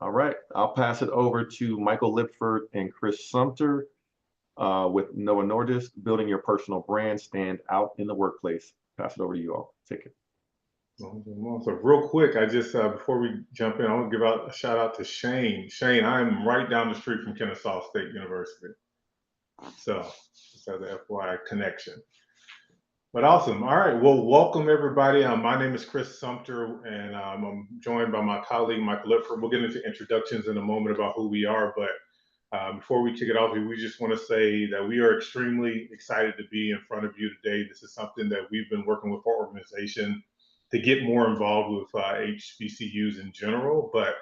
All right, I'll pass it over to Michael Lipford and Chris Sumter with Novo Nordisk, building your personal brand, stand out in the workplace. Pass it over to you all. Take it. So real quick, I just before we jump in, I want to give out a shout out to Shane. Shane, I'm right down the street from Kennesaw State University. So just as an FYI connection. But awesome. All right. Well, welcome everybody. My name is Chris Sumter, and I'm joined by my colleague Michael Lipford. We'll get into introductions in a moment about who we are, but before we kick it off, we just want to say that we are extremely excited to be in front of you today. This is something that we've been working with our organization to get more involved with HBCUs in general. But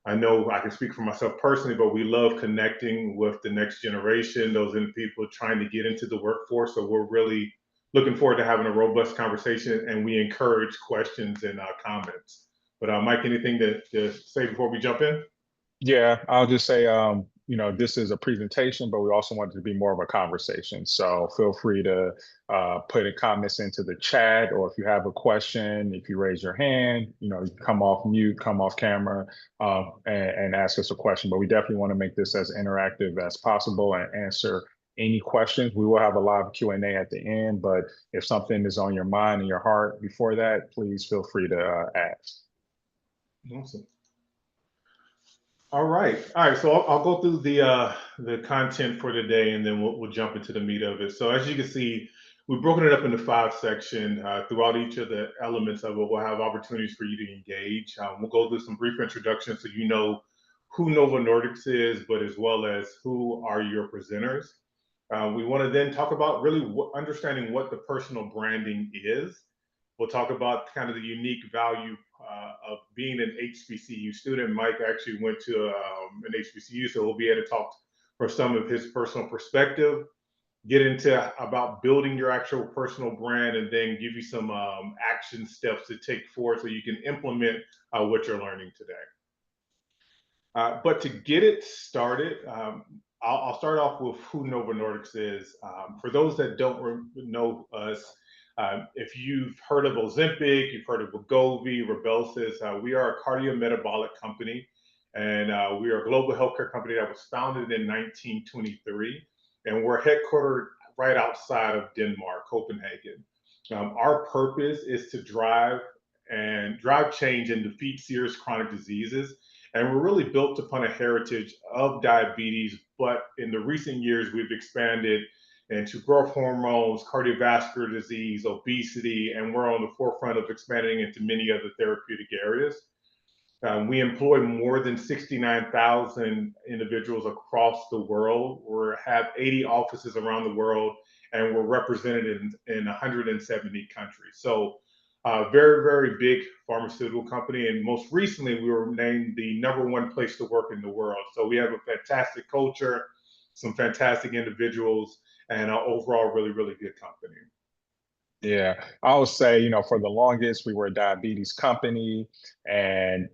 I know I can speak for myself personally, but we love connecting with the next generation, those in people trying to get into the workforce. So we're really looking forward to having a robust conversation, and we encourage questions and comments. But Mike, anything to say before we jump in? Yeah, I'll just say, this is a presentation, but we also want it to be more of a conversation. So feel free to put in comments into the chat, or if you have a question, if you raise your hand, you can come off mute, come off camera, and ask us a question. But we definitely want to make this as interactive as possible and answer any questions. We will have a live Q&A at the end, but if something is on your mind and your heart before that, please feel free to ask. Awesome. All right. So I'll go through the content for today, and then we'll jump into the meat of it. So as you can see, we've broken it up into 5 sections. Throughout each of the elements of it, we'll have opportunities for you to engage. We'll go through some brief introductions so you know who Novo Nordisk is, but as well as who are your presenters. We want to then talk about really understanding what the personal branding is. We'll talk about kind of the unique value of being an HBCU student. Mike actually went to an HBCU, so we'll be able to talk for some of his personal perspective, get into about building your actual personal brand, and then give you some action steps to take forward so you can implement what you're learning today. But to get it started, I'll start off with who Novo Nordisk is. For those that don't know us, if you've heard of Ozempic, you've heard of Wegovy, Rybelsus, we are a cardiometabolic company, and we are a global healthcare company that was founded in 1923, and we're headquartered right outside of Denmark, Copenhagen. Our purpose is to drive change and defeat serious chronic diseases. And we're really built upon a heritage of diabetes, but in the recent years, we've expanded into growth hormones, cardiovascular disease, obesity, and we're on the forefront of expanding into many other therapeutic areas. We employ more than 69,000 individuals across the world. We have 80 offices around the world, and we're represented in 170 countries. So very, very big pharmaceutical company. And most recently, we were named the #1 place to work in the world. So we have a fantastic culture, some fantastic individuals, and an overall really, really good company. Yeah, I would say, for the longest, we were a diabetes company, and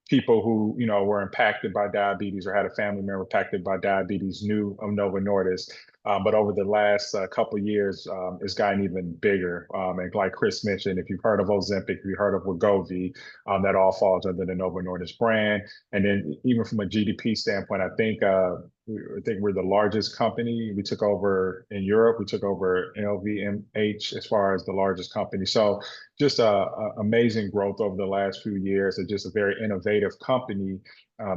people who, were impacted by diabetes or had a family member impacted by diabetes knew of Novo Nordisk. But over the last couple of years, it's gotten even bigger. And like Chris mentioned, if you've heard of Ozempic, if you've heard of Wegovy, that all falls under the Novo Nordisk brand. And then even from a GDP standpoint, I think we're the largest company. We took over in Europe. We took over LVMH as far as the largest company. So just amazing growth over the last few years, and just a very innovative company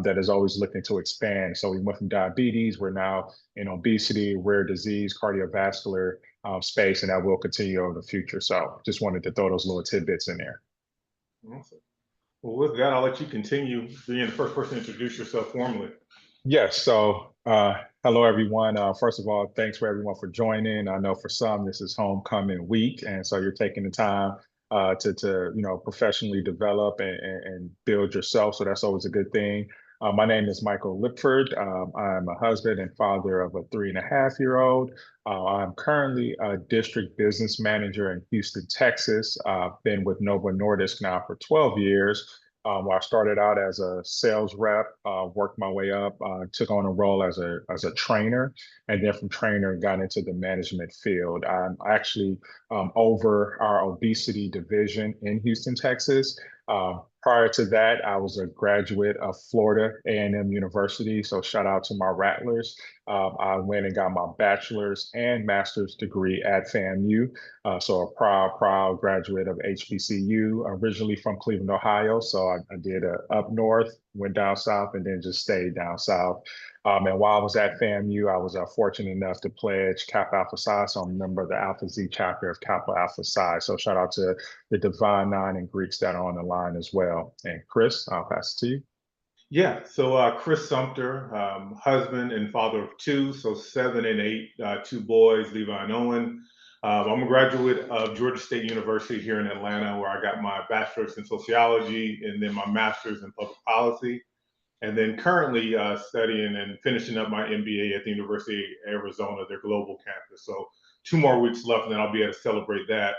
that is always looking to expand. So we went from diabetes, we're now in obesity, rare disease, cardiovascular space, and that will continue over the future. So just wanted to throw those little tidbits in there. Awesome. Well, with that, I'll let you continue being the first person to introduce yourself formally. Yes. So hello, everyone. First of all, thanks for everyone for joining. I know for some, this is homecoming week, and so you're taking the time to professionally develop and build yourself. So that's always a good thing. My name is Michael Lipford. I'm a husband and father of a 3.5-year-old. I'm currently a district business manager in Houston, Texas. I've been with Novo Nordisk now for 12 years. Where I started out as a sales rep, worked my way up, took on a role as a trainer, and then from trainer got into the management field. I'm actually over our obesity division in Houston, Texas. Prior to that, I was a graduate of Florida A&M University. So shout out to my Rattlers. I went and got my bachelor's and master's degree at FAMU. So a proud graduate of HBCU, originally from Cleveland, Ohio. So I did up north, went down south, and then just stayed down south. And while I was at FAMU, I was fortunate enough to pledge Kappa Alpha Psi. So I'm a member of the Alpha Z chapter of Kappa Alpha Psi. So shout out to the Divine Nine and Greeks that are on the line as well. And Chris, I'll pass it to you. Yeah, so Chris Sumter, husband and father of two, so 7 and 8, two boys, Levi and Owen. I'm a graduate of Georgia State University here in Atlanta, where I got my bachelor's in sociology and then my master's in public policy. And then currently studying and finishing up my MBA at the University of Arizona, their global campus. So 2 more weeks left, and then I'll be able to celebrate that.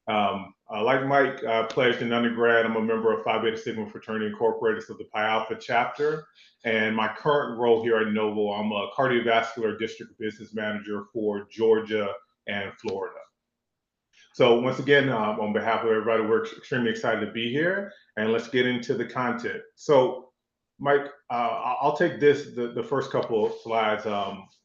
Like Mike, pledged in undergrad. I'm a member of Phi Beta Sigma Fraternity Incorporated, so the Pi Alpha chapter. And my current role here at Novo, I'm a cardiovascular district business manager for Georgia and Florida. So once again, on behalf of everybody, we're extremely excited to be here, and let's get into the content. So Mike, I'll take the first couple of slides.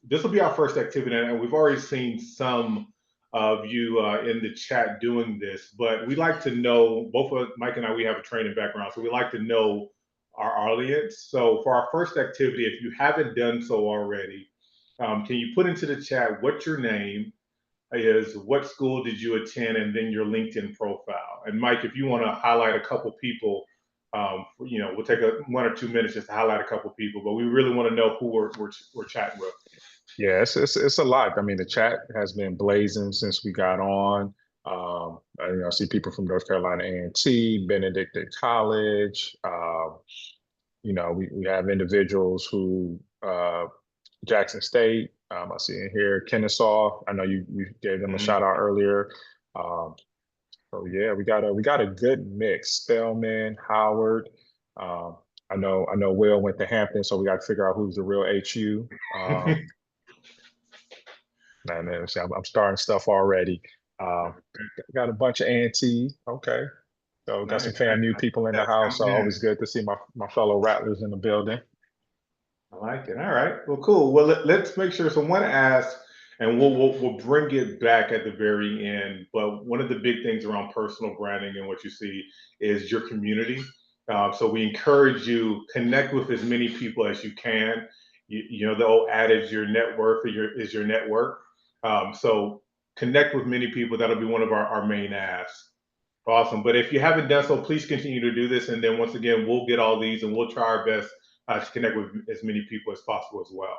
This will be our first activity, and we've already seen some of you in the chat doing this, but we like to know, both of Mike and I, we have a training background, so we like to know our audience. So for our first activity, if you haven't done so already, can you put into the chat what your name is, what school did you attend, and then your LinkedIn profile. And Mike, if you want to highlight a couple people, we'll take 1 or 2 minutes just to highlight a couple people, but we really want to know who we're chatting with. Yeah, it's a lot. I mean, the chat has been blazing since we got on. I see people from North Carolina A&T, Benedictine College. We have individuals who Jackson State. I see in here Kennesaw. I know you gave them a shout out earlier. So yeah, we got a good mix. Spelman, Howard. I know Will went to Hampton, so we got to figure out who's the real HU. Man, I'm starting stuff already. Got a bunch of A&T. Okay. So got some FAMU people in the house. So always good to see my fellow Rattlers in the building. I like it. All right. Well, cool. Well, let's make sure someone asks, and we'll bring it back at the very end. But one of the big things around personal branding and what you see is your community. So we encourage you connect with as many people as you can. You know the old adage, your net worth is your network. So connect with many people. That'll be one of our main asks. Awesome. But if you haven't done so, please continue to do this. And then once again, we'll get all these and we'll try our best to connect with as many people as possible as well.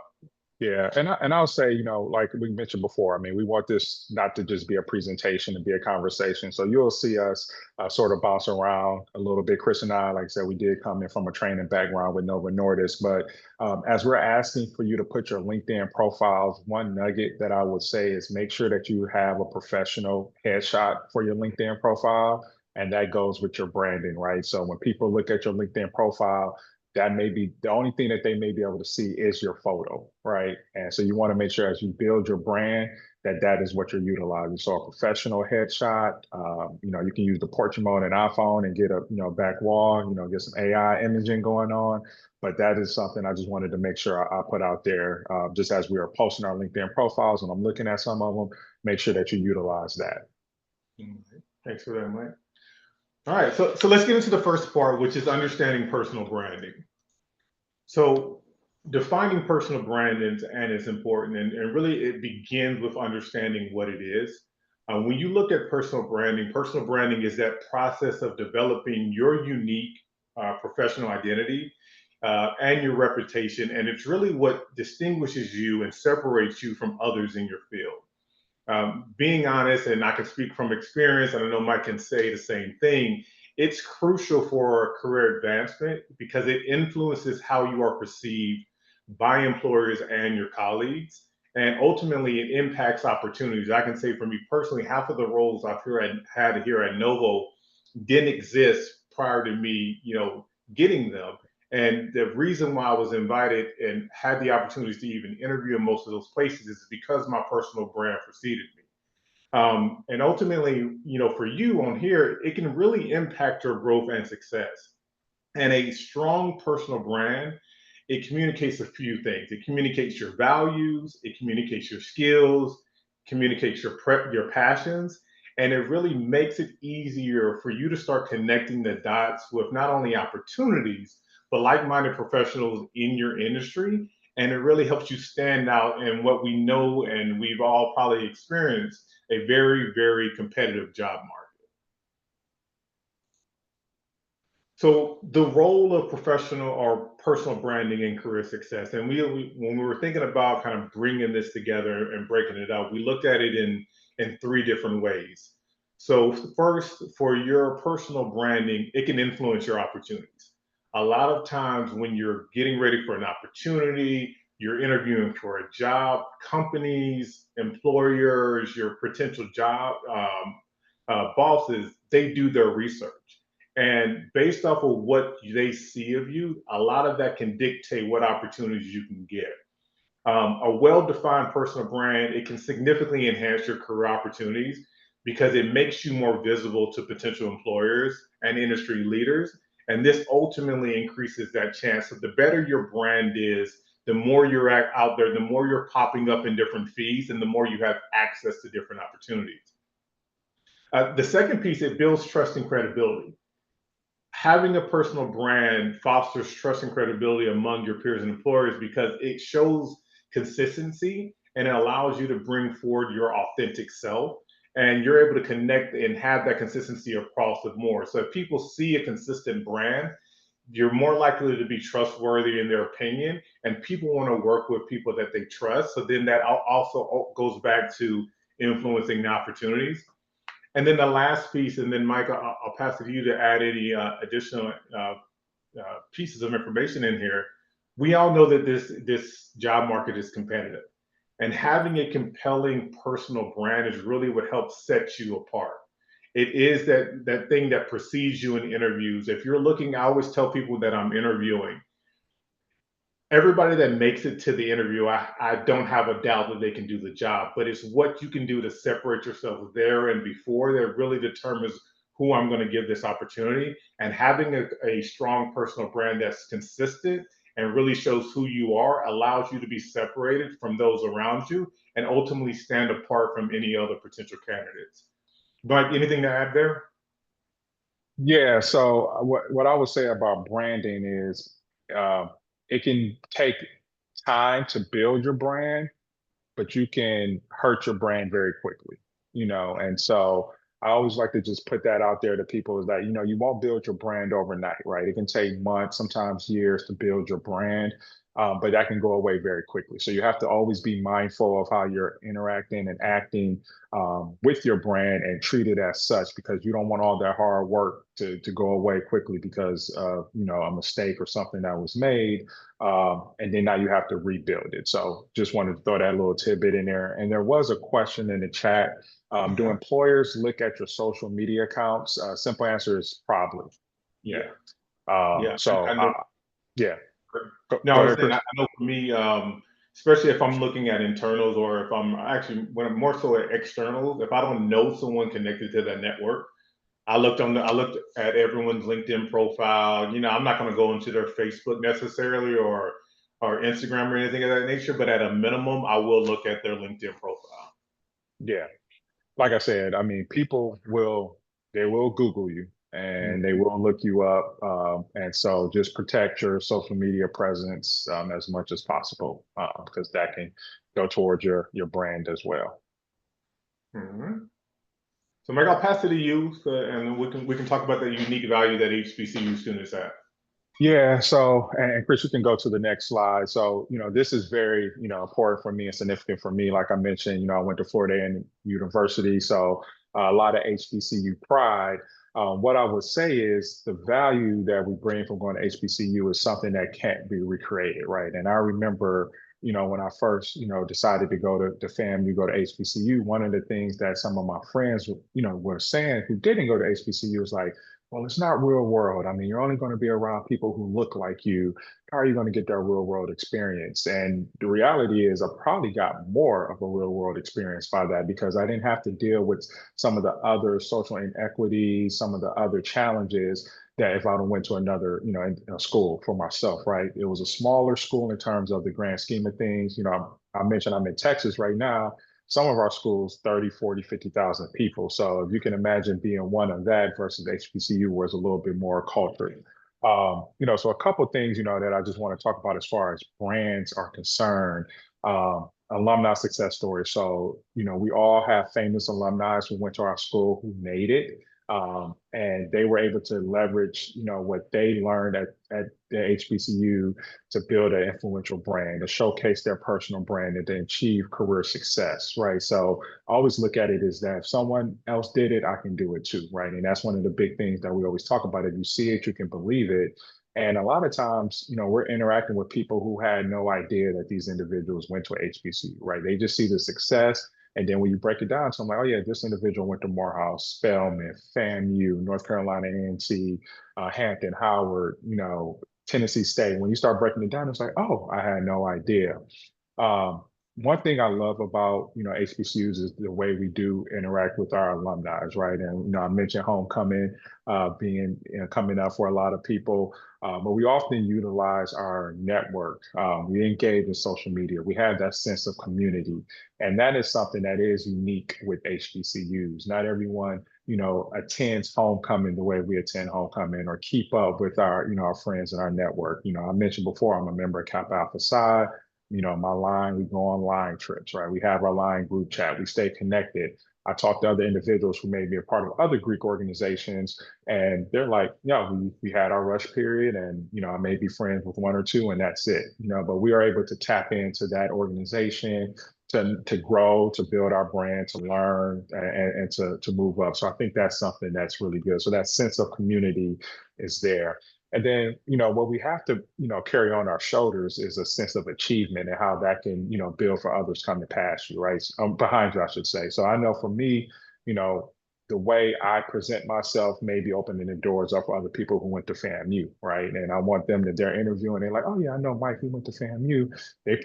Yeah, and I'll say, like we mentioned before, I mean, we want this not to just be a presentation and be a conversation. So you'll see us sort of bounce around a little bit. Chris and I, like I said, we did come in from a training background with Novo Nordisk, but as we're asking for you to put your LinkedIn profiles, one nugget that I would say is make sure that you have a professional headshot for your LinkedIn profile, and that goes with your branding, right? So when people look at your LinkedIn profile, that may be the only thing that they may be able to see is your photo, right? And so you want to make sure as you build your brand that is what you're utilizing. So a professional headshot, you can use the portrait mode on an iPhone and get a back wall, get some AI imaging going on. But that is something I just wanted to make sure I put out there, just as we are posting our LinkedIn profiles and I'm looking at some of them. Make sure that you utilize that. Thanks for that, Mike. All right, so let's get into the first part, which is understanding personal branding. So defining personal branding and is important, and really it begins with understanding what it is. When you look at personal branding is that process of developing your unique professional identity and your reputation, and it's really what distinguishes you and separates you from others in your field. Being honest, and I can speak from experience, and I know Mike can say the same thing, it's crucial for career advancement because it influences how you are perceived by employers and your colleagues. And ultimately, it impacts opportunities. I can say for me personally, half of the roles I've had here at Novo didn't exist prior to me, getting them. And the reason why I was invited and had the opportunities to even interview in most of those places is because my personal brand preceded me. And ultimately, for you on here, it can really impact your growth and success. And a strong personal brand, it communicates a few things. It communicates your values, it communicates your skills, communicates your passions, and it really makes it easier for you to start connecting the dots with not only opportunities, but like-minded professionals in your industry. And it really helps you stand out in what we know and we've all probably experienced, a very, very competitive job market. So the role of professional or personal branding in career success, and when we were thinking about kind of bringing this together and breaking it out, we looked at it in three different ways. So first, for your personal branding, it can influence your opportunities. A lot of times when you're getting ready for an opportunity, you're interviewing for a job, companies, employers, your potential job bosses, they do their research. And based off of what they see of you, a lot of that can dictate what opportunities you can get. A well-defined personal brand, it can significantly enhance your career opportunities because it makes you more visible to potential employers and industry leaders. And this ultimately increases that chance. So the better your brand is, the more you're out there, the more you're popping up in different feeds, and the more you have access to different opportunities. The second piece, it builds trust and credibility. Having a personal brand fosters trust and credibility among your peers and employers because it shows consistency and it allows you to bring forward your authentic self, and you're able to connect and have that consistency across the board. So if people see a consistent brand, you're more likely to be trustworthy in their opinion, and people want to work with people that they trust. So then that also goes back to influencing the opportunities. And then the last piece, and then Mike, I'll pass it to you to add any additional pieces of information in here. We all know that this job market is competitive, and having a compelling personal brand is really what helps set you apart. It is that thing that precedes you in interviews. If you're looking, I always tell people that I'm interviewing, everybody that makes it to the interview, I don't have a doubt that they can do the job, but it's what you can do to separate yourself there and before that really determines who I'm going to give this opportunity. And having a strong personal brand that's consistent and really shows who you are allows you to be separated from those around you and ultimately stand apart from any other potential candidates. Mike, anything to add there? Yeah, so what I would say about branding is uh, it can take time to build your brand, but you can hurt your brand very quickly, and so I always like to just put that out there to people is that, you won't build your brand overnight, right? It can take months, sometimes years to build your brand, but that can go away very quickly. So you have to always be mindful of how you're interacting and acting with your brand and treat it as such, because you don't want all that hard work to go away quickly because of, a mistake or something that was made. And then now you have to rebuild it. So just wanted to throw that little tidbit in there. And there was a question in the chat. Do employers look at your social media accounts? Simple answer is probably. Yeah. Yeah, So I know. yeah. No, Go I was ahead, saying, Chris. I know for me, especially if I'm looking at internals or if I'm actually, when I'm more so at externals, if I don't know someone connected to that network, I looked at everyone's LinkedIn profile. I'm not going to go into their Facebook necessarily or Instagram or anything of that nature, but at a minimum, I will look at their LinkedIn profile. Yeah. Like I said, I mean, they will Google you and they Mhm. will look you up. And so just protect your social media presence as much as possible, because that can go towards your brand as well. Mhm. So, Mike, I'll pass it to you, and we can talk about the unique value that HBCU students have. Yeah, so and Chris, you can go to the next slide. So, this is very, important for me and significant for me. Like I mentioned, I went to Florida A&M University, so a lot of HBCU pride. What I would say is the value that we bring from going to HBCU is something that can't be recreated, right? And I remember, when I first, decided to go to FAMU, go to HBCU, one of the things that some of my friends, were saying who didn't go to HBCU was like, Well, it's not real world. I mean, you're only going to be around people who look like you. How are you going to get that real world experience? And the reality is, I probably got more of a real world experience by that because I didn't have to deal with some of the other social inequities, some of the other challenges that if I'd have went to another, school for myself, right? It was a smaller school in terms of the grand scheme of things. I mentioned I'm in Texas right now. Some of our schools 30, 40, 50,000 people. So if you can imagine being one of that versus HBCU was a little bit more cultured. So a couple of things, that I just want to talk about as far as brands are concerned. Alumni success stories. So, we all have famous alumni who went to our school who made it. And they were able to leverage, what they learned at the HBCU to build an influential brand, to showcase their personal brand, and to achieve career success, right? So I always look at it as that if someone else did it, I can do it too, right? And that's one of the big things that we always talk about. If you see it, you can believe it. And a lot of times, we're interacting with people who had no idea that these individuals went to HBCU, right? They just see the success. And then when you break it down, so I'm like, oh yeah, this individual went to Morehouse, Spelman, FAMU, North Carolina A&T, Hampton, Howard, Tennessee State. When you start breaking it down, it's like, oh, I had no idea. Um, One thing I love about HBCUs is the way we do interact with our alumni, right? And I mentioned homecoming being coming up for a lot of people, but we often utilize our network. We engage in social media. We have that sense of community, and that is something that is unique with HBCUs. Not everyone attends homecoming the way we attend homecoming or keep up with our friends in our network. I mentioned before, I'm a member of Kappa Alpha Psi. My line, we go on line trips, right? We have our line group chat. We stay connected. I talk to other individuals who may be a part of other Greek organizations, and they're like, yeah, we had our rush period, and I may be friends with one or two, and that's it. But we are able to tap into that organization to grow, to build our brand, to learn, and to move up. So I think that's something that's really good. So that sense of community is there. And then, what we have to, carry on our shoulders is a sense of achievement and how that can, build for others coming past you, right? Behind you, I should say. So I know for me, the way I present myself may be opening the doors up for other people who went to FAMU, right? And I want them that they're interviewing, they're like, oh yeah, I know Mike, he went to FAMU. They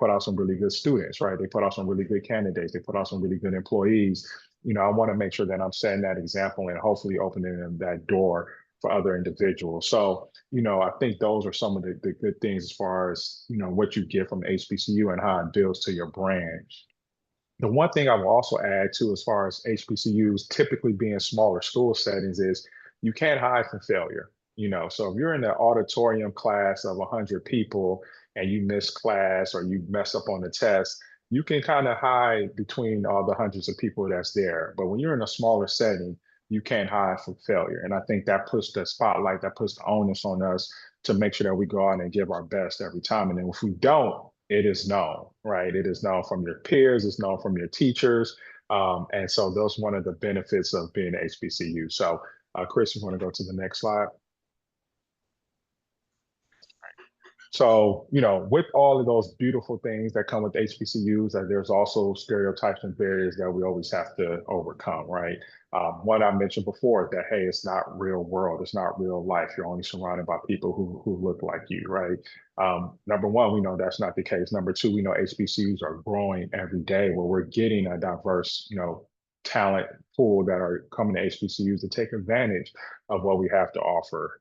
put out some really good students, right? They put out some really good candidates. They put out some really good employees. I want to make sure that I'm setting that example and hopefully opening them that door for other individuals. So, I think those are some of the good things as far as, what you get from HBCU and how it builds to your brand. The one thing I will also add to as far as HBCUs typically being smaller school settings is you can't hide from failure. So if you're in an auditorium class of 100 people and you miss class or you mess up on the test, you can kind of hide between all the hundreds of people that's there. But when you're in a smaller setting, you can't hide from failure. And I think that puts the spotlight, that puts the onus on us to make sure that we go out and give our best every time. And then if we don't, it is known, right? It is known from your peers, it's known from your teachers. And so those one of the benefits of being an HBCU. So Chris, you want to go to the next slide? So, with all of those beautiful things that come with HBCUs, that there's also stereotypes and barriers that we always have to overcome, right? What I mentioned before, that, hey, it's not real world, it's not real life. You're only surrounded by people who look like you, right? Number one, we know that's not the case. Number two, we know HBCUs are growing every day where we're getting a diverse, talent pool that are coming to HBCUs to take advantage of what we have to offer.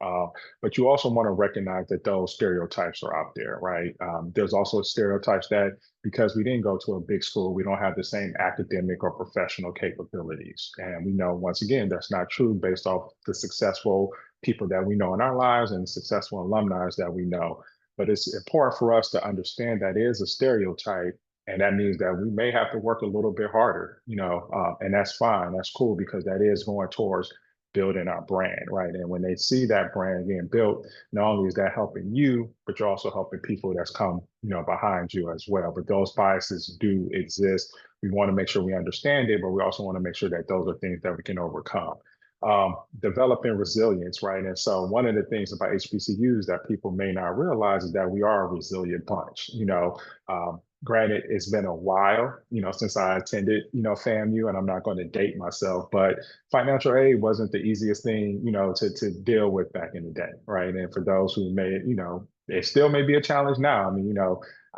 But you also want to recognize that those stereotypes are out there, right? There's also stereotypes that because we didn't go to a big school, we don't have the same academic or professional capabilities. And we know, once again, that's not true based off the successful people that we know in our lives and successful alumni that we know. But it's important for us to understand that is a stereotype. And that means that we may have to work a little bit harder, and that's fine. That's cool because that is going towards building our brand, right? And when they see that brand being built, not only is that helping you, but you're also helping people that's come, behind you as well. But those biases do exist. We want to make sure we understand it, but we also want to make sure that those are things that we can overcome. Developing resilience, right? And so one of the things about HBCUs that people may not realize is that we are a resilient bunch. Granted, it's been a while, since I attended, FAMU, and I'm not going to date myself, but financial aid wasn't the easiest thing, to deal with back in the day, right? And for those who may, it still may be a challenge now. I mean,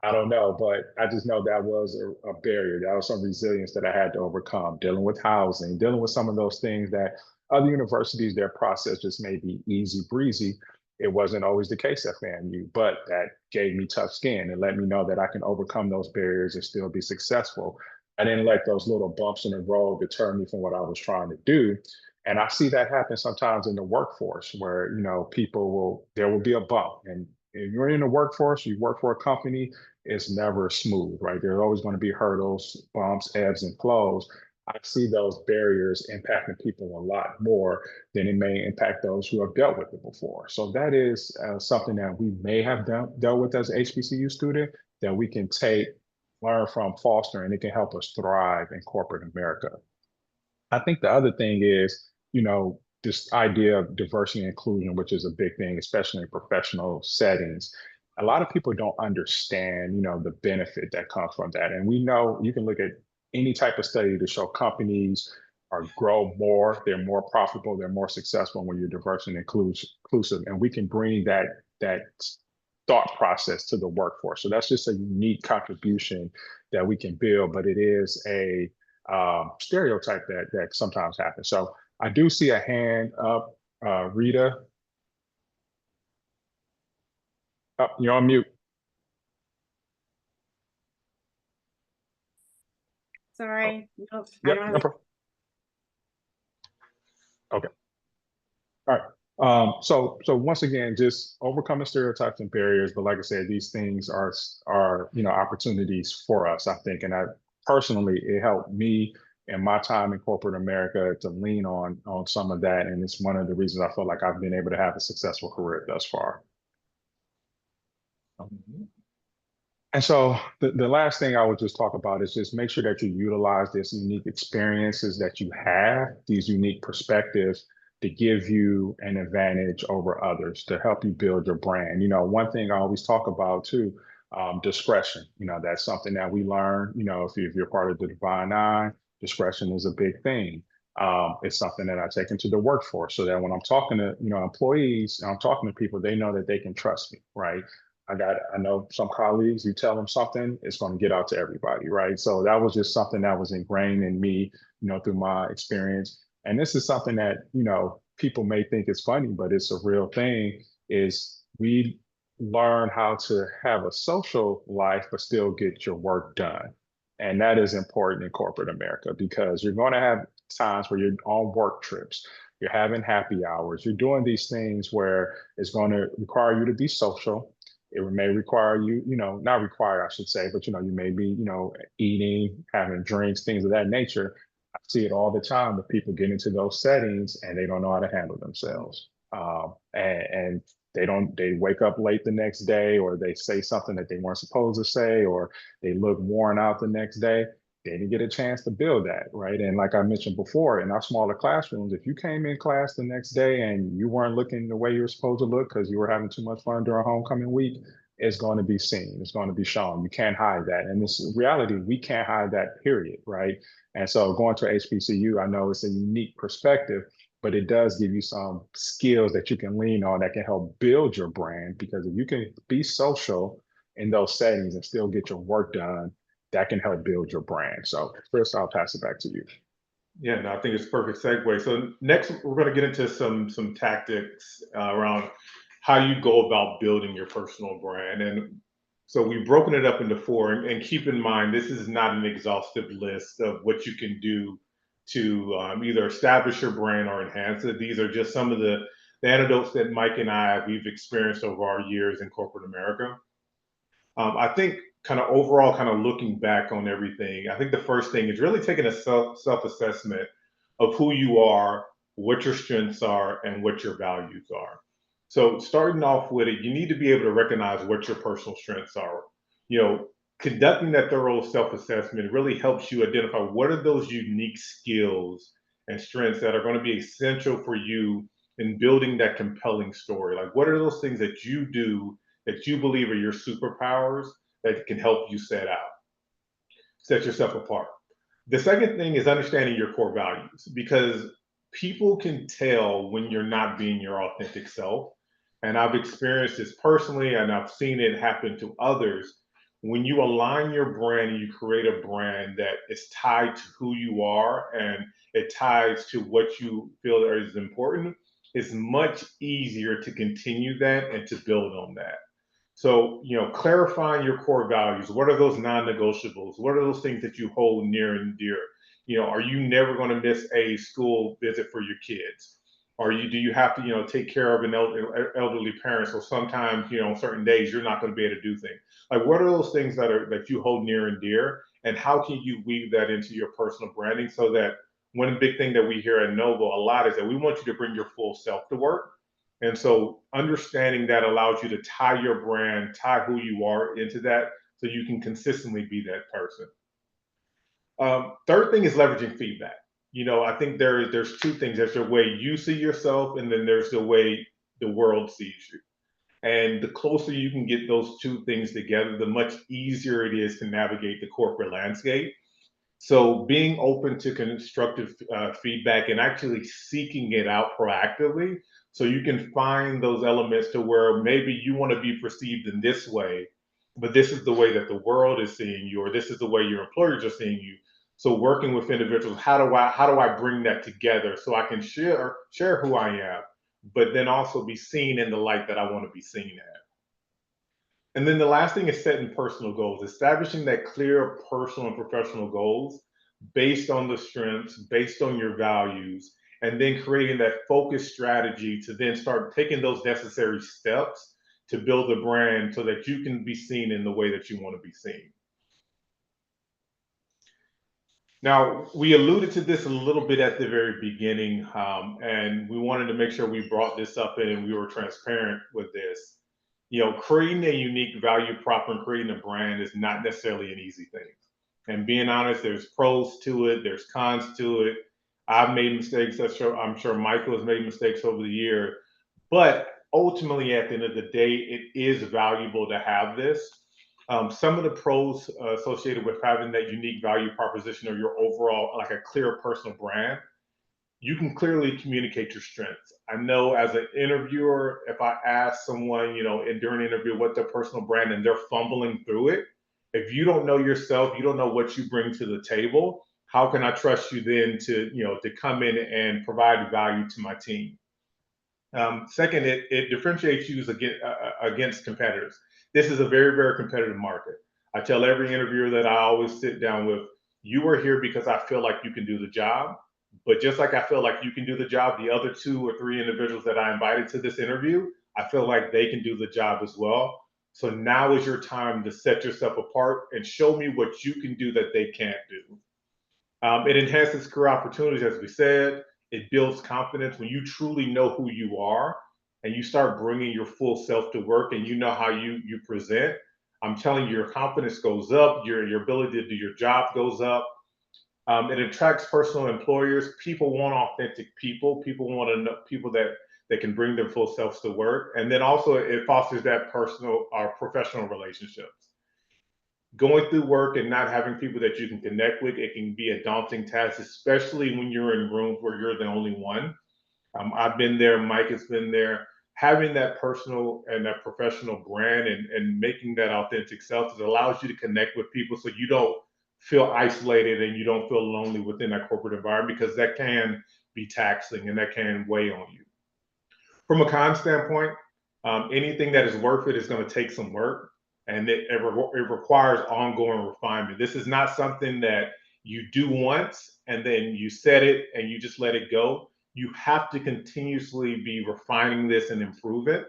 I don't know, but I just know that was a barrier. That was some resilience that I had to overcome, dealing with housing, dealing with some of those things that other universities, their process just may be easy breezy. It wasn't always the case at FAMU, but that gave me tough skin and let me know that I can overcome those barriers and still be successful. I didn't let those little bumps in the road deter me from what I was trying to do. And I see that happen sometimes in the workforce where, there will be a bump. And if you're in the workforce, you work for a company, it's never smooth, right? There's always going to be hurdles, bumps, ebbs and flows. I see those barriers impacting people a lot more than it may impact those who have dealt with it before. So that is something that we may have dealt with as an HBCU student that we can take, learn from, foster, and it can help us thrive in corporate America. I think the other thing is, this idea of diversity and inclusion, which is a big thing, especially in professional settings. A lot of people don't understand, the benefit that comes from that. And we know you can look at any type of study to show companies are grow more, they're more profitable, they're more successful when you're diverse and inclusive. And we can bring that thought process to the workforce. So that's just a unique contribution that we can build, but it is a stereotype that sometimes happens. So I do see a hand up, Rita. Oh, you're on mute. Sorry. Nope, I Yep, don't have no it. problem. Okay. All right. So once again, just overcoming stereotypes and barriers. But like I said, these things are opportunities for us, I think. And I personally, it helped me in my time in corporate America to lean on some of that. And it's one of the reasons I feel like I've been able to have a successful career thus far. And so the last thing I would just talk about is just make sure that you utilize this unique experiences that you have, these unique perspectives to give you an advantage over others, to help you build your brand. One thing I always talk about too, discretion. That's something that we learn, if you're part of the Divine Nine, discretion is a big thing. It's something that I take into the workforce so that when I'm talking to, employees, and I'm talking to people, they know that they can trust me, right? I know some colleagues, you tell them something, it's going to get out to everybody, right? So that was just something that was ingrained in me, through my experience. And this is something that, people may think is funny, but it's a real thing, is we learn how to have a social life, but still get your work done. And that is important in corporate America because you're going to have times where you're on work trips, you're having happy hours, you're doing these things where it's going to require you to be social. It may require you, not require, I should say, but, you may be, eating, having drinks, things of that nature. I see it all the time with people get into those settings and they don't know how to handle themselves. And they wake up late the next day, or they say something that they weren't supposed to say, or they look worn out the next day. They didn't get a chance to build that, right? And like I mentioned before, in our smaller classrooms, if you came in class the next day and you weren't looking the way you were supposed to look because you were having too much fun during homecoming week, it's going to be seen. It's going to be shown. You can't hide that. And this reality, we can't hide that, period, right? And so going to HBCU, I know it's a unique perspective, but it does give you some skills that you can lean on that can help build your brand. Because if you can be social in those settings and still get your work done, that can help build your brand. So Chris, I'll pass it back to you. Yeah, no, I think it's a perfect segue. So next, we're going to get into some tactics around how you go about building your personal brand. And so we've broken it up into four. And keep in mind, this is not an exhaustive list of what you can do to either establish your brand or enhance it. These are just some of the anecdotes that Mike and we've experienced over our years in corporate America. I think kind of overall, kind of looking back on everything, I think the first thing is really taking a self-assessment of who you are, what your strengths are, and what your values are. So starting off with it, you need to be able to recognize what your personal strengths are. Conducting that thorough self-assessment really helps you identify what are those unique skills and strengths that are going to be essential for you in building that compelling story. Like, what are those things that you do that you believe are your superpowers that can help you set out? set yourself apart. The second thing is understanding your core values, because people can tell when you're not being your authentic self. And I've experienced this personally, and I've seen it happen to others. When you align your brand and you create a brand that is tied to who you are and it ties to what you feel is important, it's much easier to continue that and to build on that. So, clarifying your core values. What are those non-negotiables? What are those things that you hold near and dear? Are you never going to miss a school visit for your kids? Do you have to, take care of an elderly parent? So sometimes, certain days you're not going to be able to do things. Like, what are those things that you hold near and dear? And how can you weave that into your personal branding so that one big thing that we hear at Novo a lot is that we want you to bring your full self to work. And so understanding that allows you to tie your brand, tie who you are into that so you can consistently be that person. Third thing is leveraging feedback. I think there's two things. There's the way you see yourself, and then there's the way the world sees you. And the closer you can get those two things together, the much easier it is to navigate the corporate landscape. So being open to constructive feedback and actually seeking it out proactively, so you can find those elements to where maybe you want to be perceived in this way, but this is the way that the world is seeing you, or this is the way your employers are seeing you. So working with individuals, how do I bring that together so I can share who I am, but then also be seen in the light that I want to be seen as. And then the last thing is setting personal goals, establishing that clear personal and professional goals based on the strengths, based on your values, and then creating that focused strategy to then start taking those necessary steps to build a brand so that you can be seen in the way that you want to be seen. Now, we alluded to this a little bit at the very beginning, and we wanted to make sure we brought this up and we were transparent with this. Creating a unique value prop and creating a brand is not necessarily an easy thing. And being honest, there's pros to it, there's cons to it. I've made mistakes. I'm sure Michael has made mistakes over the year. But ultimately, at the end of the day, it is valuable to have this. Some of the pros associated with having that unique value proposition or your overall, like a clear personal brand, you can clearly communicate your strengths. I know as an interviewer, if I ask someone, during an interview what their personal brand and they're fumbling through it, if you don't know yourself, you don't know what you bring to the table, how can I trust you then to come in and provide value to my team? Second, it differentiates you against competitors. This is a very, very competitive market. I tell every interviewer that I always sit down with, you are here because I feel like you can do the job. But just like I feel like you can do the job, the other 2 or 3 individuals that I invited to this interview, I feel like they can do the job as well. So now is your time to set yourself apart and show me what you can do that they can't do. It enhances career opportunities, as we said. It builds confidence when you truly know who you are and you start bringing your full self to work and you know how you present. I'm telling you, your confidence goes up, your ability to do your job goes up. It attracts personal employers. People want authentic people. People want to know people that can bring their full selves to work. And then also it fosters that personal or professional relationships. Going through work and not having people that you can connect with, it can be a daunting task, especially when you're in rooms where you're the only one. I've been there, Mike has been there. Having that personal and that professional brand and making that authentic self, it allows you to connect with people so you don't feel isolated and you don't feel lonely within that corporate environment, because that can be taxing and that can weigh on you. From a con standpoint, anything that is worth it is going to take some work, and it requires ongoing refinement. This is not something that you do once and then you set it and you just let it go. You have to continuously be refining this and improve it.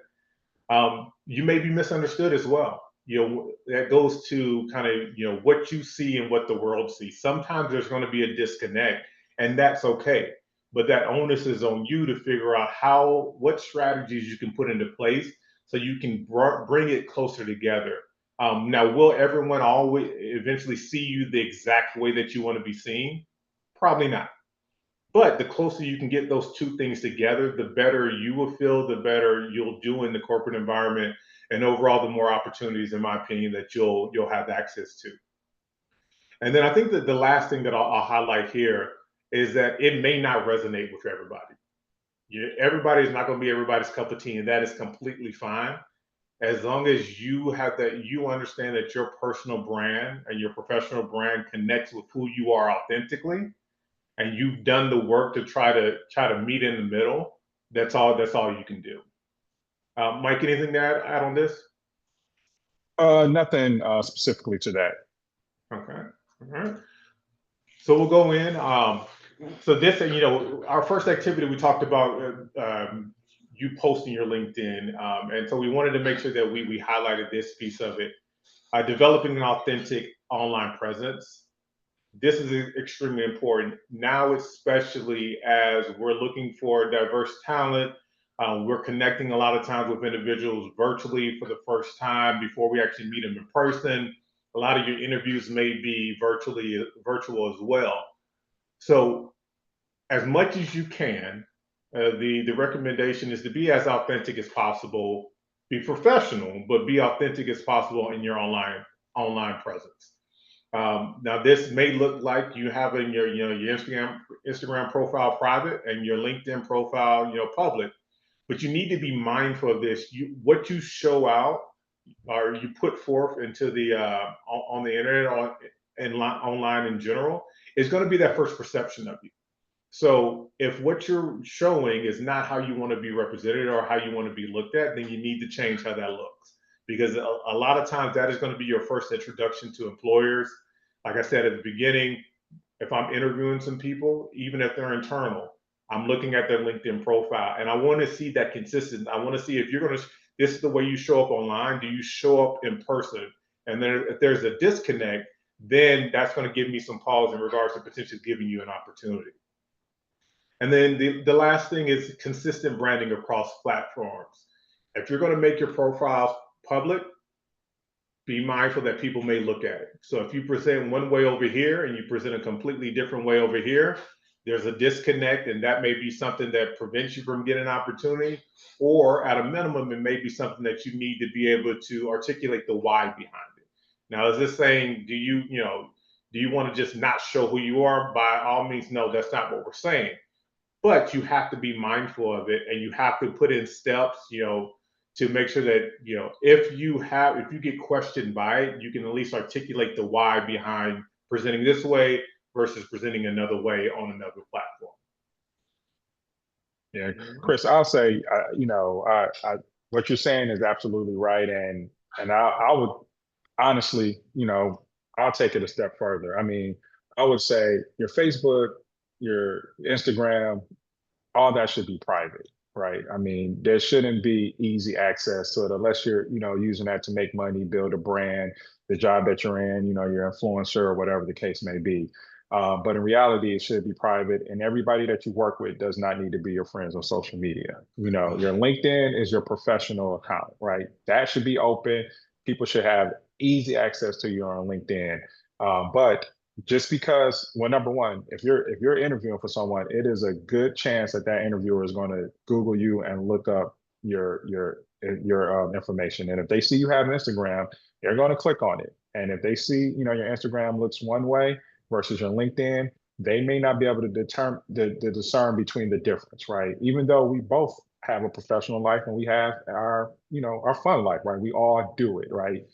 You may be misunderstood as well. That goes to kind of, what you see and what the world sees. Sometimes there's going to be a disconnect, and that's okay. But that onus is on you to figure out what strategies you can put into place so you can bring it closer together. Now, will everyone always eventually see you the exact way that you want to be seen? Probably not. But the closer you can get those two things together, the better you will feel, the better you'll do in the corporate environment, and overall, the more opportunities, in my opinion, that you'll have access to. And then I think that the last thing that I'll highlight here is that it may not resonate with everybody. Everybody is not going to be everybody's cup of tea, and that is completely fine. As long as you have that, you understand that your personal brand and your professional brand connects with who you are authentically, and you've done the work to try to meet in the middle. That's all you can do. Mike, anything to add on this? Nothing specifically to that. Okay. All right. So we'll go in. So this, our first activity we talked about you posting your LinkedIn, and so we wanted to make sure that we highlighted this piece of it. Developing an authentic online presence. This is extremely important now, especially as we're looking for diverse talent. We're connecting a lot of times with individuals virtually for the first time before we actually meet them in person. A lot of your interviews may be virtual as well. So as much as you can, the recommendation is to be as authentic as possible, be professional, but be authentic as possible in your online presence. Now, this may look like you having your Instagram profile private and your LinkedIn profile public, but you need to be mindful of this. What you show out or you put forth into the on the internet and online in general is going to be that first perception of you. So if what you're showing is not how you want to be represented or how you want to be looked at, then you need to change how that looks, because a lot of times that is going to be your first introduction to employers. Like I said at the beginning, if I'm interviewing some people, even if they're internal, I'm looking at their LinkedIn profile and I want to see that consistent. I want to see if you're going to, this is the way you show up online. Do you show up in person? And then if there's a disconnect, then that's going to give me some pause in regards to potentially giving you an opportunity. And then the last thing is consistent branding across platforms. If you're going to make your profiles public, be mindful that people may look at it. So if you present one way over here and you present a completely different way over here, there's a disconnect, and that may be something that prevents you from getting an opportunity, or at a minimum, it may be something that you need to be able to articulate the why behind it. Now, is this saying, do you want to just not show who you are? By all means, no, that's not what we're saying. But you have to be mindful of it, and you have to put in steps, to make sure that, if you get questioned by it, you can at least articulate the why behind presenting this way versus presenting another way on another platform. Yeah, Chris, I'll say, what you're saying is absolutely right, and I would honestly, I'll take it a step further. I mean, I would say your Facebook, your Instagram, all that should be private, right? I mean, there shouldn't be easy access to it unless you're, using that to make money, build a brand, the job that you're in, you're influencer or whatever the case may be. But in reality, it should be private, and everybody that you work with does not need to be your friends on social media. Your LinkedIn is your professional account, right? That should be open. People should have easy access to you on LinkedIn. But just because, well, number one, if you're interviewing for someone, it is a good chance that interviewer is going to Google you and look up your information. And if they see you have Instagram, they're going to click on it. And if they see, your Instagram looks one way versus your LinkedIn, they may not be able to discern between the difference, right? Even though we both have a professional life and we have our fun life, right? We all do it, right?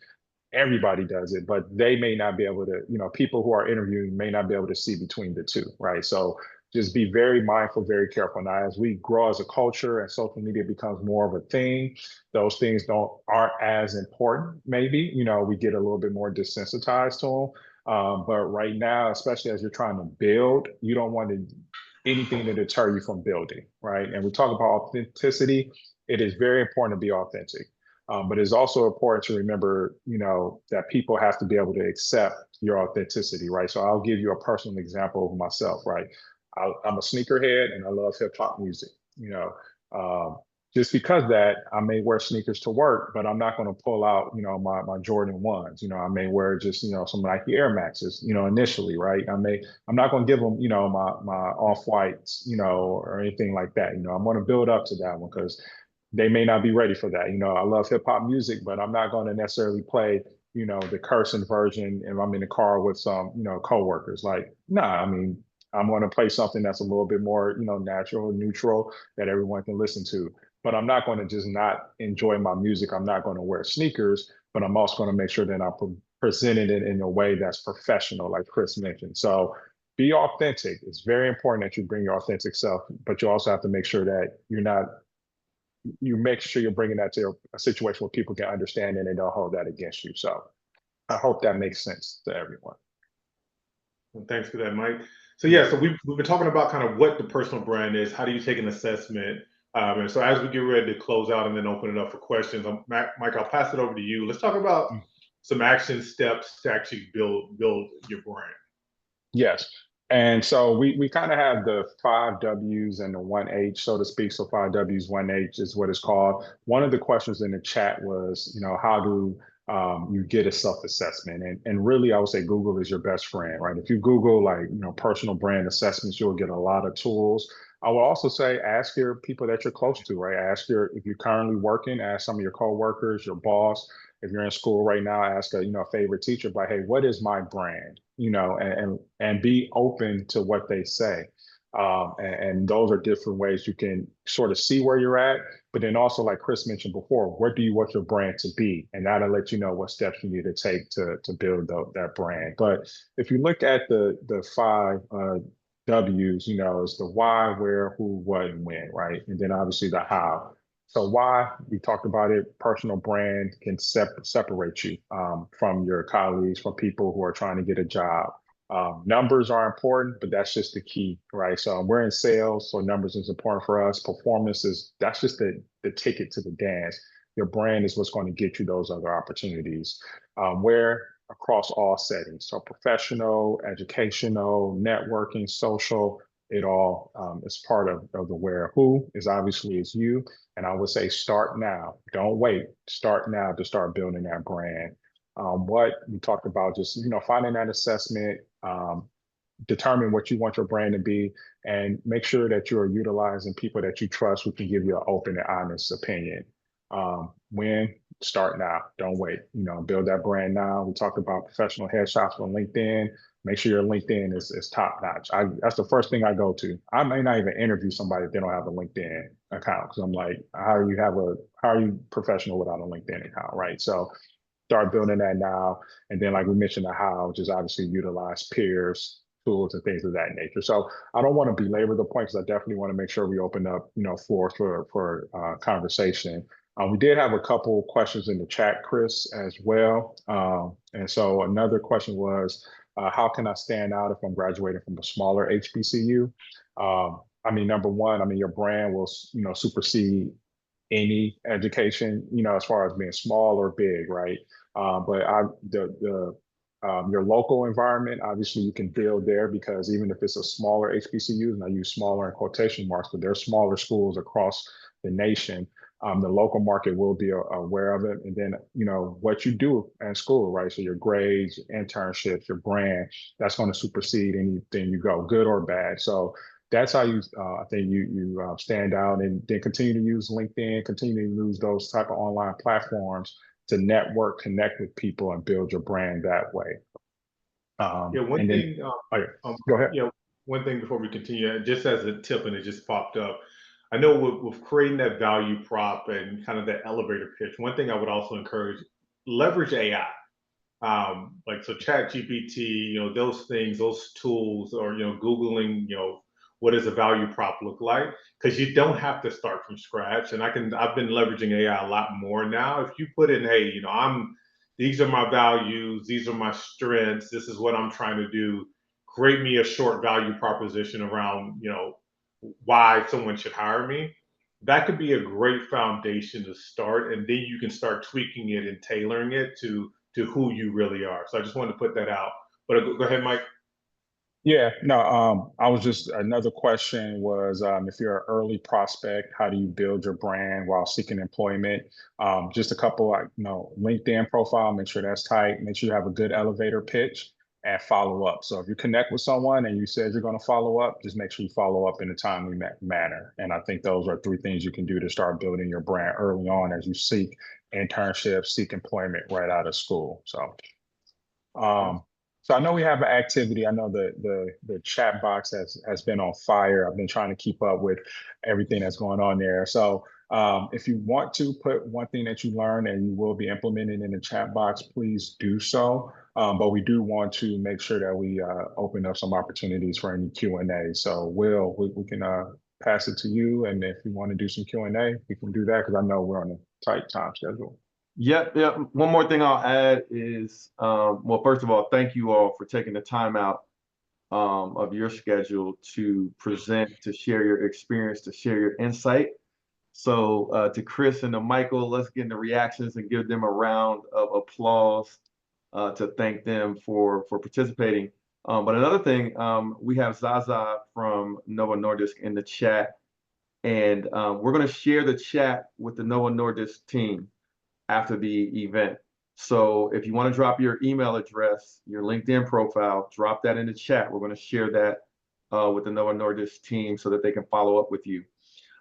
Everybody does it, but they may not be able to, people who are interviewing may not be able to see between the two, right? So just be very mindful, very careful. Now, as we grow as a culture and social media becomes more of a thing, those things aren't as important, maybe, we get a little bit more desensitized to them. But right now, especially as you're trying to build, you don't want anything to deter you from building, right? And we talk about authenticity. It is very important to be authentic. But it's also important to remember, that people have to be able to accept your authenticity, right? So I'll give you a personal example of myself, right? I'm a sneakerhead and I love hip hop music, just because that I may wear sneakers to work, but I'm not going to pull out, my Jordan 1s, I may wear just, some Nike Air Maxes, initially, right? I'm not going to give them, my off-whites, or anything like that. I'm going to build up to that one because they may not be ready for that. I love hip hop music, but I'm not going to necessarily play the cursing version if I'm in the car with some, coworkers. Like, nah, I mean, I'm going to play something that's a little bit more, natural, neutral that everyone can listen to. But I'm not going to just not enjoy my music. I'm not going to wear sneakers, but I'm also going to make sure that I'm presenting it in a way that's professional, like Chris mentioned. So be authentic. It's very important that you bring your authentic self, but you also have to make sure that you make sure you're bringing that to a situation where people can understand and they don't hold that against you. So I hope that makes sense to everyone. Well, thanks for that, Mike. So yeah, so we've been talking about kind of what the personal brand is. How do you take an assessment? And so as we get ready to close out and then open it up for questions, Mike, I'll pass it over to you. Let's talk about some action steps to actually build your brand. Yes. And so we kind of have the 5 W's and the 1 H, so to speak. So 5 W's, 1 H is what it's called. One of the questions in the chat was, how do you get a self-assessment? And really, I would say Google is your best friend, right? If you Google like, personal brand assessments, you'll get a lot of tools. I will also say, ask your people that you're close to, right? If you're currently working, ask some of your coworkers, your boss. If you're in school right now, ask a favorite teacher, but hey, what is my brand? And be open to what they say. And those are different ways you can sort of see where you're at, but then also, like Chris mentioned before, what do you want your brand to be? And that'll let you know what steps you need to take to build that brand. But if you look at the 5 W's, it's the why, where, who, what, and when, right? And then obviously the how. So why, we talked about it, personal brand can separate you from your colleagues, from people who are trying to get a job. Numbers are important, but that's just the key, right? So we're in sales, so numbers is important for us. Performance that's just the ticket to the dance. Your brand is what's going to get you those other opportunities. Where across all settings, so professional, educational, networking, social, it all is part of the where. Who is obviously is you. And I would say start now. Don't wait. Start now to start building that brand. What we talked about, just finding that assessment, determine what you want your brand to be, and make sure that you are utilizing people that you trust who can give you an open and honest opinion. When start now, don't wait. Build that brand now. We talked about professional headshots on LinkedIn. Make sure your LinkedIn is top notch. That's the first thing I go to. I may not even interview somebody if they don't have a LinkedIn account, because I'm like, how are you professional without a LinkedIn account, right? So start building that now. And then, like we mentioned, the how, which is obviously utilize peers, tools, and things of that nature. So I don't want to belabor the point, because I definitely want to make sure we open up, floor for conversation. We did have a couple questions in the chat, Chris, as well. And so another question was, how can I stand out if I'm graduating from a smaller HBCU? Number one, your brand will, supersede any education, as far as being small or big, right? But your local environment, obviously you can build there, because even if it's a smaller HBCU, and I use smaller in quotation marks, but there's smaller schools across the nation, the local market will be aware of it. And then, what you do in school, right? So your grades, your internships, your brand, that's going to supersede anything you go, good or bad. So that's how you, I think you stand out, and then continue to use LinkedIn, continue to use those type of online platforms to network, connect with people, and build your brand that way. One thing. Go ahead. One thing before we continue, just as a tip, and it just popped up. I know with creating that value prop and kind of that elevator pitch, one thing I would also encourage, leverage AI. Like so Chat GPT, those things, those tools, or, Googling, what does a value prop look like? Because you don't have to start from scratch. And I've been leveraging AI a lot more now. If you put in, hey, these are my values, these are my strengths, this is what I'm trying to do, create me a short value proposition around, why someone should hire me. That could be a great foundation to start, and then you can start tweaking it and tailoring it to who you really are. So I just wanted to put that out. But go ahead, Mike. Yeah, no, I was just, another question was, if you're an early prospect, how do you build your brand while seeking employment? Just a couple, LinkedIn profile, make sure that's tight, make sure you have a good elevator pitch, and follow up. So if you connect with someone and you said you're going to follow up, just make sure you follow up in a timely manner. And I think those are 3 things you can do to start building your brand early on as you seek internships, seek employment right out of school. So I know we have an activity. I know the chat box has been on fire. I've been trying to keep up with everything that's going on there. So if you want to put one thing that you learned and you will be implementing in the chat box, please do so. But we do want to make sure that we open up some opportunities for any Q&A. So Will, we can pass it to you. And if you want to do some Q&A, we can do that because I know we're on a tight time schedule. Yep. One more thing I'll add is, well, first of all, thank you all for taking the time out of your schedule to present, to share your experience, to share your insight. So to Chris and to Michael, let's get into reactions and give them a round of applause to thank them for participating. But another thing, we have Zaza from Novo Nordisk in the chat, and we're going to share the chat with the Novo Nordisk team after the event. So if you want to drop your email address, your LinkedIn profile, drop that in the chat. We're going to share that with the Novo Nordisk team so that they can follow up with you.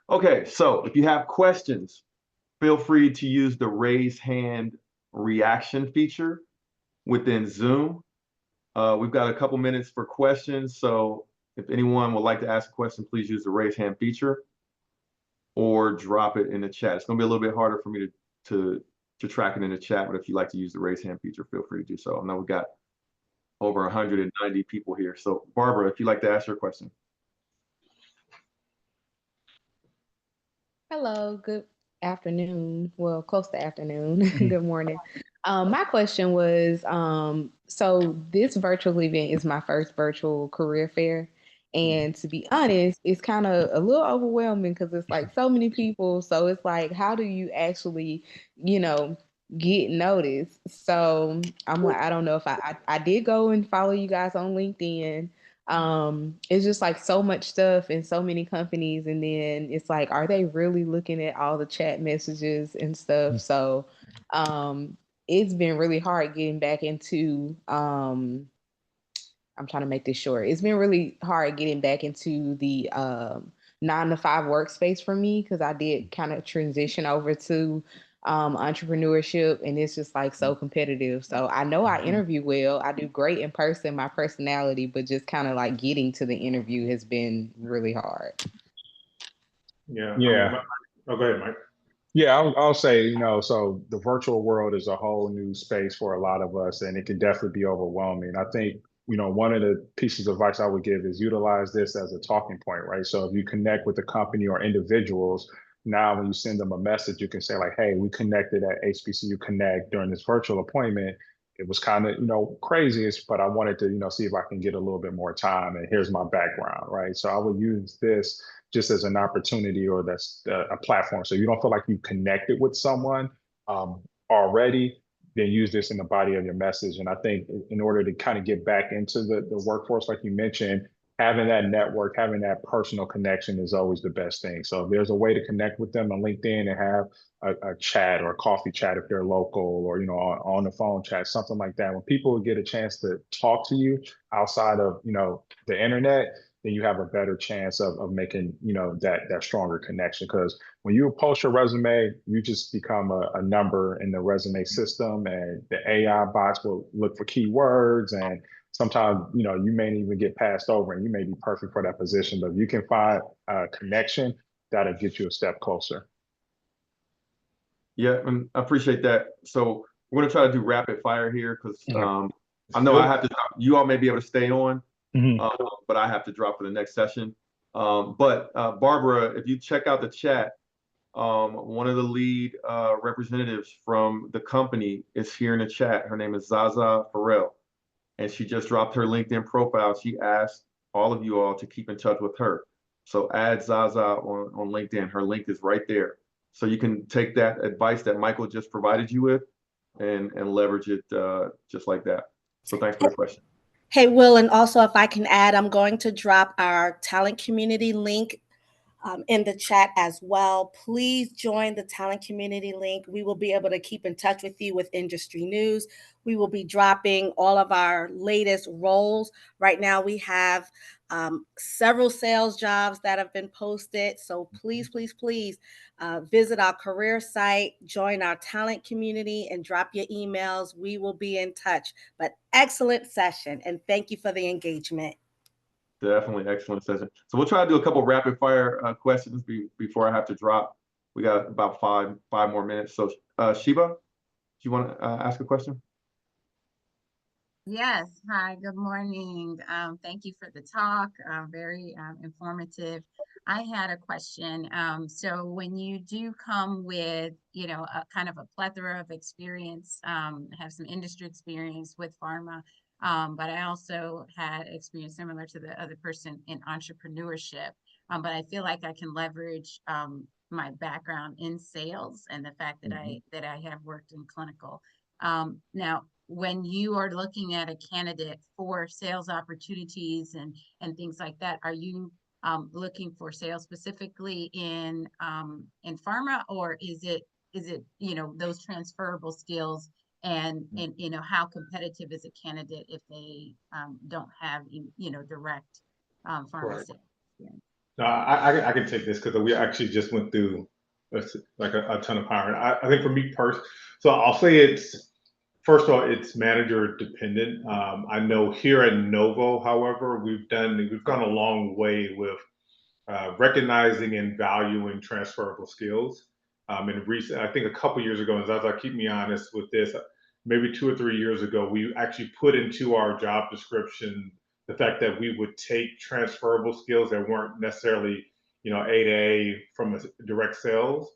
Okay, so if you have questions, feel free to use the raise hand reaction feature within Zoom. We've got a couple minutes for questions, so if anyone would like to ask a question, please use the raise hand feature or drop it in the chat. It's going to be a little bit harder for me to track it in the chat, but if you like to use the raise hand feature, feel free to do so. I know we've got over 190 people here. So Barbara, if you'd like to ask your question. Hello, good afternoon. Well, close to afternoon. Good morning. My question was, so this virtual event is my first virtual career fair. And to be honest, it's kind of a little overwhelming because it's like so many people. So it's like, how do you actually, get noticed? So I'm like, I don't know if I did go and follow you guys on LinkedIn. It's just like so much stuff and so many companies, and then it's like, are they really looking at all the chat messages and stuff? So it's been really hard getting back into I'm trying to make this short. It's been really hard getting back into the 9-to-5 workspace for me because I did kind of transition over to entrepreneurship, and it's just like so competitive. So I know I interview well. I do great in person, my personality, but just kind of like getting to the interview has been really hard. Yeah. Yeah. Oh, go ahead, Mike. Yeah, I'll say, so the virtual world is a whole new space for a lot of us, and it can definitely be overwhelming. I think, one of the pieces of advice I would give is utilize this as a talking point, right? So if you connect with the company or individuals, now when you send them a message, you can say like, hey, we connected at HBCU Connect during this virtual appointment. It was kind of, craziest, but I wanted to, see if I can get a little bit more time, and here's my background, right? So I would use this just as an opportunity, or that's a platform. So you don't feel like you connected with someone already, then use this in the body of your message. And I think in order to kind of get back into the workforce, like you mentioned, having that network, having that personal connection is always the best thing. So if there's a way to connect with them on LinkedIn and have a chat or a coffee chat if they're local, or, on the phone chat, something like that. When people get a chance to talk to you outside of, the internet, then you have a better chance of making, that stronger connection. Because when you post your resume, you just become a number in the resume system, and the AI bots will look for keywords, and sometimes, you may even get passed over and you may be perfect for that position, but if you can find a connection, that'll get you a step closer. Yeah, and I appreciate that. So we're going to try to do rapid fire here because I know I have to, you all may be able to stay on, but I have to drop for the next session. But Barbara, if you check out the chat, one of the lead representatives from the company is here in the chat. Her name is Zaza Farrell, and she just dropped her LinkedIn profile. She asked all of you all to keep in touch with her. So add Zaza on LinkedIn. Her link is right there. So you can take that advice that Michael just provided you with and leverage it just like that. So thanks for the question. Hey, Will, and also if I can add, I'm going to drop our talent community link in the chat as well. Please join the talent community link. We will be able to keep in touch with you with industry news. We will be dropping all of our latest roles. Right now we have several sales jobs that have been posted. So please, please, please visit our career site, join our talent community, and drop your emails. We will be in touch. But excellent session, and thank you for the engagement. Definitely excellent session. So we'll try to do a couple rapid fire questions before I have to drop. We got about five more minutes. So Shiva, do you want to ask a question? Yes. Hi, good morning. Thank you for the talk. Very informative. I had a question. So when you do come with, a kind of a plethora of experience, have some industry experience with pharma, but I also had experience similar to the other person in entrepreneurship. But I feel like I can leverage my background in sales and the fact that I have worked in clinical. Now, when you are looking at a candidate for sales opportunities and things like that, are you looking for sales specifically in pharma, or is it those transferable skills and how competitive is a candidate if they don't have direct pharma sales experience? No, I can take this because we actually just went through like a ton of power. I think for me personally, so I'll say it's, first of all, it's manager dependent. I know here at Novo, however, we've gone a long way with recognizing and valuing transferable skills. And I think a couple years ago, and Zaza, keep me honest with this, maybe 2 or 3 years ago, we actually put into our job description the fact that we would take transferable skills that weren't necessarily, A to A from a direct sales.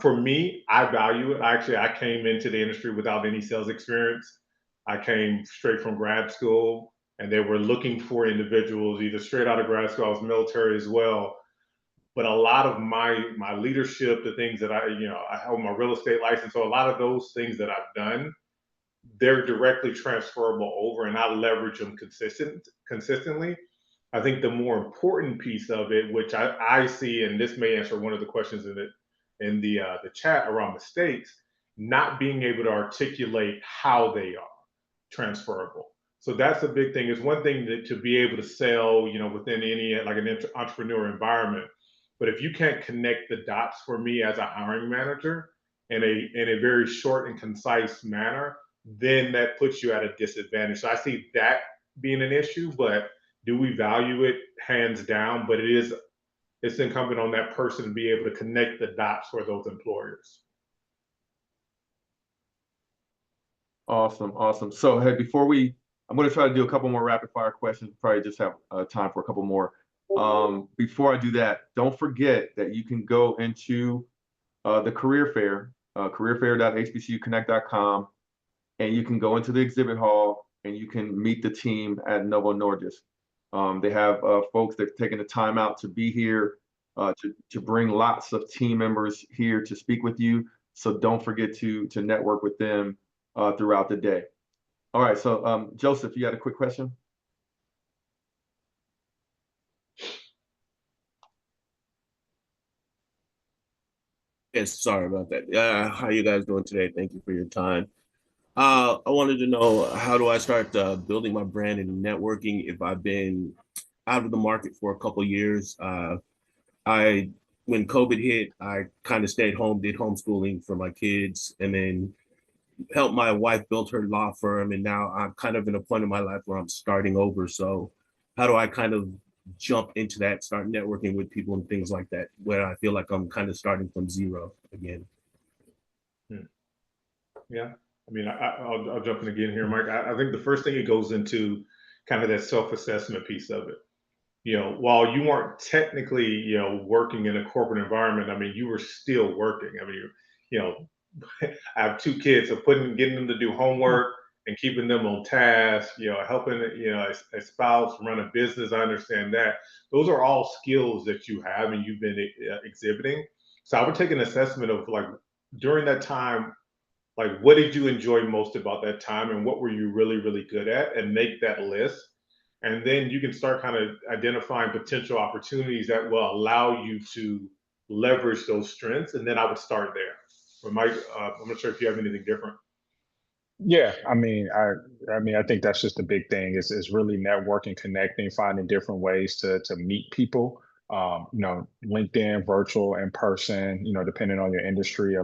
For me, I value it. I came into the industry without any sales experience. I came straight from grad school, and they were looking for individuals either straight out of grad school. I was military as well. But a lot of my leadership, the things that I hold my real estate license. So a lot of those things that I've done, they're directly transferable over, and I leverage them consistently. I think the more important piece of it, which I see, and this may answer one of the questions in the chat around mistakes, not being able to articulate how they are transferable. So that's a big thing. It's one thing to be able to sell, within any like an entrepreneur environment, but if you can't connect the dots for me as a hiring manager in a very short and concise manner, then that puts you at a disadvantage. So I see that being an issue, but do we value it? Hands down, but it's incumbent on that person to be able to connect the dots for those employers. Awesome. So hey, I'm going to try to do a couple more rapid fire questions. Probably just have time for a couple more. Before I do that, don't forget that you can go into the career fair, careerfair.hbcuconnect.com, and you can go into the exhibit hall and you can meet the team at Novo Nordisk. They have folks that have taken the time out to be here, to bring lots of team members here to speak with you. So don't forget to network with them throughout the day. All right, so Joseph, you had a quick question? Yes, sorry about that. How you guys doing today? Thank you for your time. I wanted to know, how do I start building my brand and networking if I've been out of the market for a couple years? When COVID hit, I kind of stayed home, did homeschooling for my kids, and then helped my wife build her law firm. And now I'm kind of in a point in my life where I'm starting over. So how do I kind of jump into that, start networking with people and things like that, where I feel like I'm kind of starting from zero again? Yeah. I mean, I'll jump in again here, Mike. I think the first thing it goes into kind of that self-assessment piece of it. While you weren't technically, working in a corporate environment, I mean, you were still working. I mean, I have 2 kids, so getting them to do homework and keeping them on task, helping, a spouse run a business. I understand that. Those are all skills that you have and you've been exhibiting. So I would take an assessment of, like, during that time, like, what did you enjoy most about that time and what were you really, really good at, and make that list. And then you can start kind of identifying potential opportunities that will allow you to leverage those strengths. And then I would start there. But Mike, I'm not sure if you have anything different. Yeah, I think that's just a big thing is really networking, connecting, finding different ways to meet people. LinkedIn, virtual, in person, depending on your industry,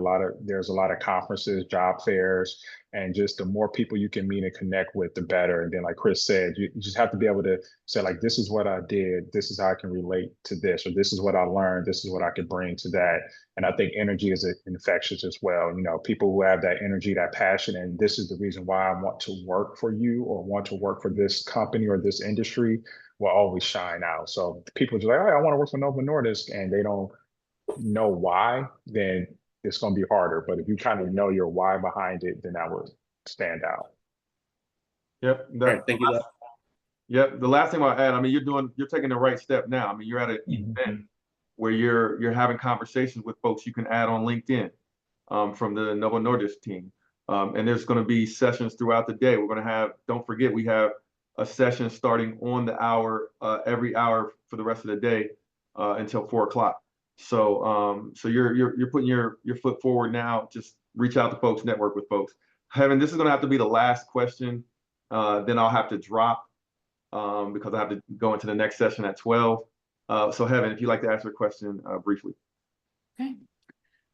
there's a lot of conferences, job fairs, and just the more people you can meet and connect with, the better. And then, like Chris said, you just have to be able to say, like, this is what I did, this is how I can relate to this, or this is what I learned, this is what I could bring to that. And I think energy is infectious as well. People who have that energy, that passion, and this is the reason why I want to work for you or want to work for this company or this industry will always shine out. So people just like, oh, I want to work for Novo Nordisk, and they don't know why, then it's going to be harder. But if you kind of know your why behind it, then that would stand out. Yep. Right, thank you. Yep. The last thing I'll add, you're taking the right step now. I mean, you're at an event where you're having conversations with folks you can add on LinkedIn from the Novo Nordisk team. And there's going to be sessions throughout the day. We're going to have, don't forget, we have a session starting on the hour, every hour for the rest of the day until 4 o'clock. So you're putting your foot forward now. Just reach out to folks, network with folks. Heaven, this is going to have to be the last question. Then I'll have to drop because I have to go into the next session at 12. So Heaven, if you'd like to answer a question briefly. Okay.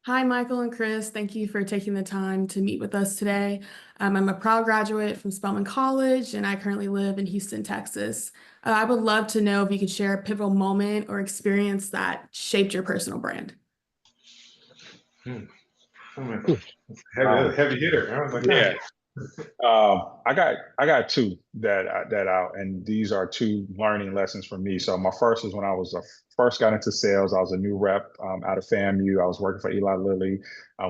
Hi, Michael and Chris. Thank you for taking the time to meet with us today. I'm a proud graduate from Spelman College, and I currently live in Houston, Texas. I would love to know if you could share a pivotal moment or experience that shaped your personal brand. Heavy hitter. I was like, yeah. I got two that out, and these are two learning lessons for me. So my first is when I first got into sales. I was a new rep out of FAMU. I was working for Eli Lilly.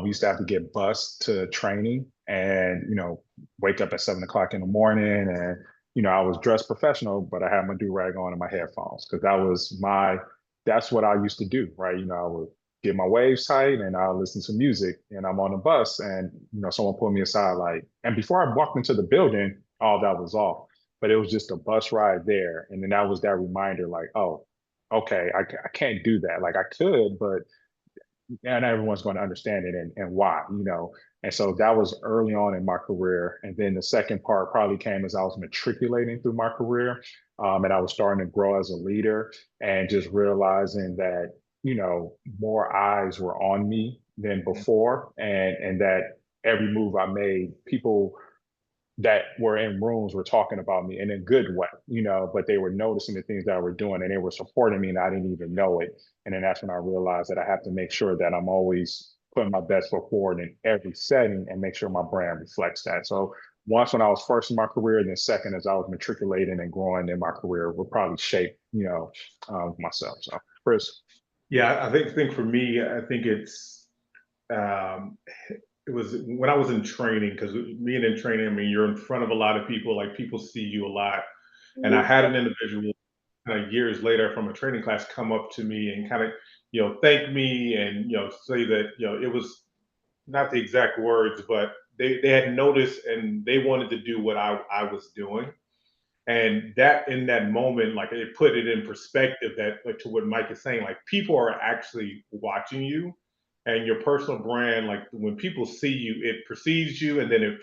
We used to have to get bused to training, and wake up at 7 o'clock in the morning, and I was dressed professional, but I had my do-rag on and my headphones because that's what I used to do, right? I would get my waves tight and I'll listen to music, and I'm on the bus, and someone pulled me aside, and before I walked into the building, all that was off, but it was just a bus ride there. And then that was that reminder, oh, okay, I can't do that. I could, but not everyone's going to understand it and why, And so that was early on in my career. And then the second part probably came as I was matriculating through my career, and I was starting to grow as a leader, and just realizing that more eyes were on me than before, and that every move I made, people that were in rooms were talking about me in a good way, but they were noticing the things that I were doing, and they were supporting me, and I didn't even know it. And then that's when I realized that I have to make sure that I'm always putting my best foot forward in every setting and make sure my brand reflects that. So once when I was first in my career, and then second as I was matriculating and growing in my career, would probably shape, myself. So Chris. Yeah, I think for me, I think it's it was when I was in training, because being in training, I mean, you're in front of a lot of people, people see you a lot. And I had an individual years later from a training class come up to me and kind of, thank me and, say that, it was not the exact words, but they had noticed and they wanted to do what I was doing. And that in that moment, it put it in perspective that to what Mike is saying, people are actually watching you, and your personal brand, when people see you, it perceives you, and then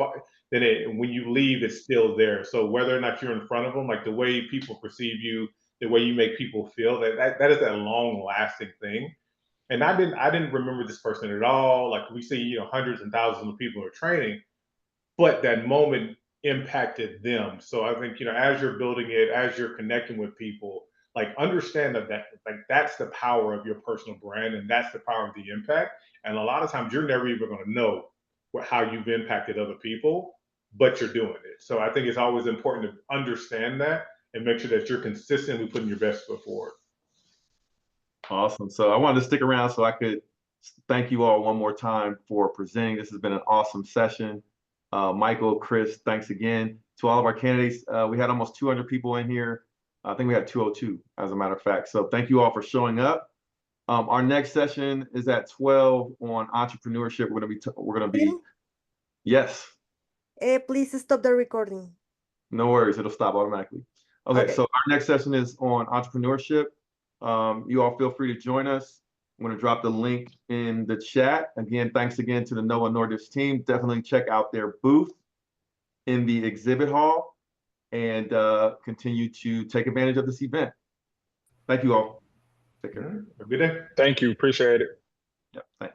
when you leave, it's still there. So whether or not you're in front of them, the way people perceive you, the way you make people feel, that is a long lasting thing. And I didn't remember this person at all. We see, hundreds and thousands of people are training, but that moment impacted them. So I think, as you're building it, as you're connecting with people, understand that that's the power of your personal brand, and that's the power of the impact. And a lot of times you're never even going to know how you've impacted other people, but you're doing it. So I think it's always important to understand that and make sure that you're consistently putting your best foot forward. Awesome. So I wanted to stick around so I could thank you all one more time for presenting. This has been an awesome session. Michael, Chris, thanks again. To all of our candidates, we had almost 200 people in here. I think we had 202, as a matter of fact. So thank you all for showing up. Our next session is at 12 on entrepreneurship. We're gonna be. Yes. Please stop the recording. No worries, it'll stop automatically. Okay, Okay. so our next session is on entrepreneurship. You all feel free to join us. I'm going to drop the link in the chat. Again, thanks again to the Novo Nordisk team. Definitely check out their booth in the exhibit hall and continue to take advantage of this event. Thank you all. Take care. Have a good day. Thank you. Appreciate it. Yep, thanks.